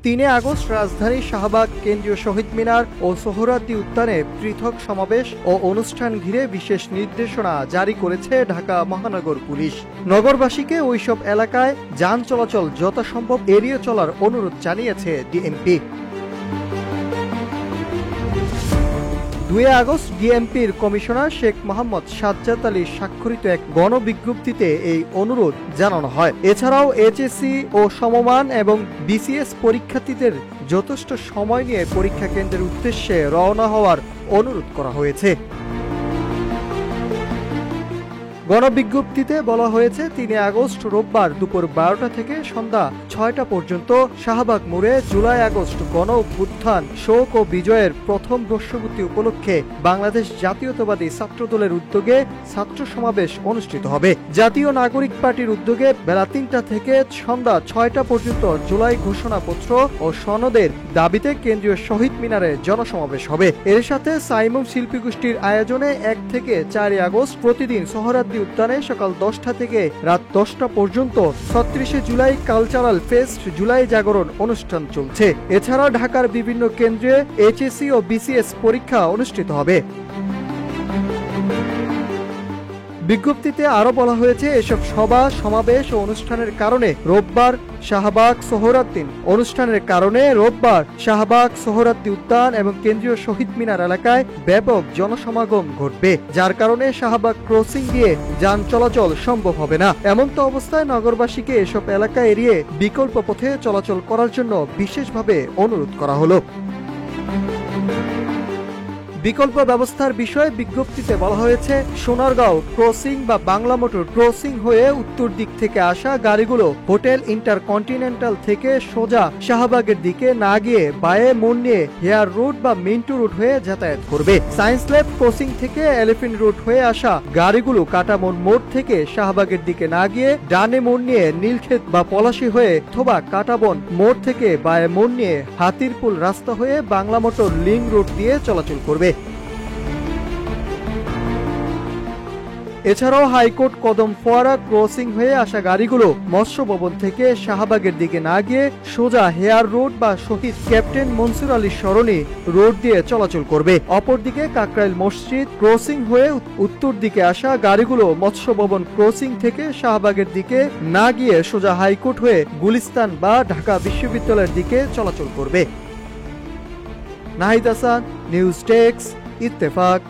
3 August রাজধানীর শাহবাগ, কেন্দ্রীয় শহীদ মিনার ও সোহরাওয়ার্দী উদ্যানে পৃথক সমাবেশ ও অনুষ্ঠান ঘিরে বিশেষ নির্দেশনা জারি করেছে ঢাকা মহানগর পুলিশ। নগরবাসীকে ওইসব এলাকায় যান চলাচল যথাসম্ভব এড়িয়ে চলার অনুরোধ জানিয়েছে ডিএমপি। 2 আগস্ট ডিএমপির কমিশনার শেখ মোহাম্মদ সাজ্জাদ আলী স্বাক্ষরিত এক গণবিজ্ঞপ্তিতে এই অনুরোধ জানানো হয়। এছাড়াও এইচএসসি ও সমমান এবং বিসিএস পরীক্ষার্থীদের যথেষ্ট সময় নিয়ে পরীক্ষা কেন্দ্রের উদ্দেশ্যে রওনা হওয়ার অনুরোধ করা হয়েছে। গণবিজ্ঞপ্তিতে বলা হয়েছে 3 আগস্ট রোববার দুপুর 12টা থেকে সন্ধ্যা 6টা পর্যন্ত শাহবাগ মোড়ে জুলাই আগস্ট গণ অভ্যুত্থান শোক ও বিজয়ের প্রথম বর্ষপূর্তি উপলক্ষে বাংলাদেশ জাতীয়তাবাদী ছাত্রদলের উদ্যোগে ছাত্র সমাবেশ অনুষ্ঠিত হবে। জাতীয় নাগরিক পার্টির উদ্যোগে বেলা 3টা থেকে সন্ধ্যা 6টা পর্যন্ত জুলাই ঘোষণাপত্র ও সনদের দাবিতে কেন্দ্রীয় শহীদ মিনারে জনসমাবেশ হবে। এর সাথে সাইমুম শিল্পী গোষ্ঠীর আয়োজনে 1 থেকে 4 আগস্ট প্রতিদিন সোহরাওয়ার্দী উদ্যানে সকাল 10টা থেকে রাত 10টা পর্যন্ত 36শে জুলাই কালচারাল ফেস্ট জুলাই জাগরণ অনুষ্ঠান চলছে। এছাড়া ঢাকার বিভিন্ন কেন্দ্রে এইচএসসি ও বিসিএস পরীক্ষা অনুষ্ঠিত হবে। বিজ্ঞপ্তিতে আরো বলা হয়েছে, এসব সভা, সমাবেশ ও অনুষ্ঠানের কারণে রোববার শাহবাগ, সোহরাওয়ার্দী উদ্যান এবং কেন্দ্রীয় শহীদ মিনার এলাকায় ব্যাপক জনসমাগম ঘটবে, যার কারণে শাহবাগ ক্রসিং দিয়ে যান চলাচল সম্ভব হবে না। এমন্ত অবস্থায় নগরবাসীকে এসব এলাকা এড়িয়ে বিকল্প পথে চলাচল করার জন্য বিশেষভাবে অনুরোধ করা হলো। বিকল্প ব্যবস্থার বিষয়ে বিজ্ঞপ্তিতে বলা হয়েছে, সোনারগাঁও ক্রসিং বা বাংলা মোটর ক্রসিং হয়ে উত্তর দিক থেকে আসা গাড়িগুলো হোটেল ইন্টারকন্টিনেন্টাল থেকে সোজা শাহবাগের দিকে না গিয়ে বায়ে মোড় নিয়ে হেয়ার রোড বা মিন্টু রোড হয়ে যাতায়াত করবে। সায়েন্স ল্যাব ক্রসিং থেকে এলিফ্যান্ট রোড হয়ে আসা গাড়িগুলো কাটামন মোড় থেকে শাহবাগের দিকে না গিয়ে ডানে মোড় নিয়ে নীলক্ষেত বা পলাশী হয়ে অথবা কাটাবন মোড় থেকে বায়ে মোড় নিয়ে হাতিরপুল রাস্তা হয়ে বাংলা মোটর লিং রোড দিয়ে চলাচল করবে। এছাড়াও হাইকোর্ট কদম ফোয়ারা ক্রসিং হয়ে আসা গাড়িগুলো মৎস্য ভবন থেকে শাহবাগের দিকে না গিয়ে সোজা হেয়ার রোড বা শহীদ ক্যাপ্টেন মনসুর আলী সরণি রোড দিয়ে চলাচল করবে। অপরদিকে কাকরাইল মসজিদ ক্রসিং হয়ে উত্তর দিকে আসা গাড়িগুলো মৎস্য ভবন ক্রসিং থেকে শাহবাগের দিকে না গিয়ে সোজা হাইকোর্ট হয়ে গুলিস্তান বা ঢাকা বিশ্ববিদ্যালয়ের দিকে চলাচল করবে। Nahid Hasan, news desk, Ittefaq.